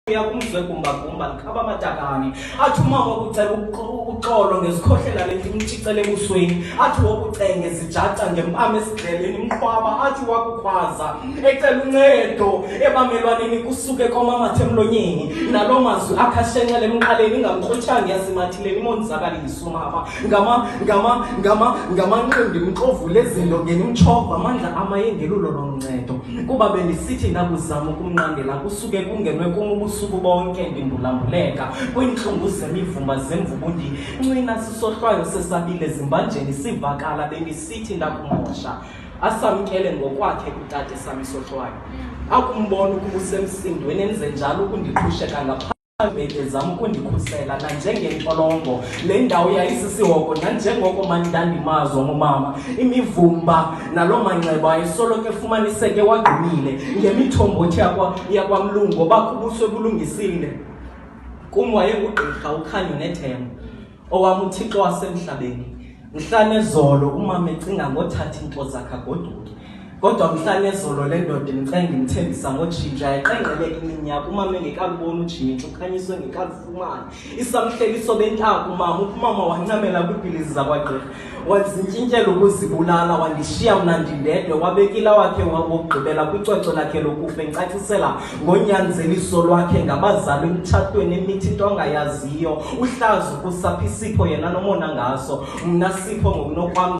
Yakumzwe gumba likhaba amatakane athi umama wokucela uxolo ngesikhohlela lento imtshicele ebusweni athi wokucenge zijaca ngempama esidleleni imkhwaba athi wakukhwaza ecela uncedo ebamelwaneni kusuke komamathe emlonyeni nalo mazwi akhashenqele emqaleni ingamkhothanga yasimathileni imonzakalisa umama ngamanqindi imxovule izinto ngeni imchova amandla amayengelulo loncedo kuba bendisithi nakuzama ukumnqandela kusuke kungenwe ubusuku bonke ndindulambuleka kwinhlungu zemivumba zemvubundi ncina sisohlwayo sesabile zimbanjeni sivakala bendisithi ndakumosha asamkele ngokwakhe kutate sami sohlwayo akumbona ukuba usemsindweni enze njalo ukundiphusheka ngaphambili zama ukundikhusela nanjengentolongo le ndawo yayisisihoko nanjengoko mandandimazwa ngumama imivumba nalo manxeba ayisoloko efumaniseke wagqumile ngemithombothi yakwamlungu bakubuswe bulungisile kum wayengugqirha ukhanyo nethemba owam uthixo wasemhlabeni mhlanezolo umama ecinga ngothatha into zakhe agoduke kodwa mhlanezolo le ndoda imcenga imthembisa ngotshintsha yayiqengeleka iminyaka umama engekakubona utshintsho ukhanyiswe ngekakufumana isamhleliso bentaka umama wancamela kwiipilisi zakwagqirha wazintyintyela ukuzibulala wandishiya mna ndindedwe wabekila wakhe wokugqibela kwicwecwe lakhe lokufa encacisela ngonyanzeliso lwakhe ngabazali emtshatweni emithi into angayaziyo uhlazo kusapho isipho yena nomona ngaso mna sipho ngokunokwam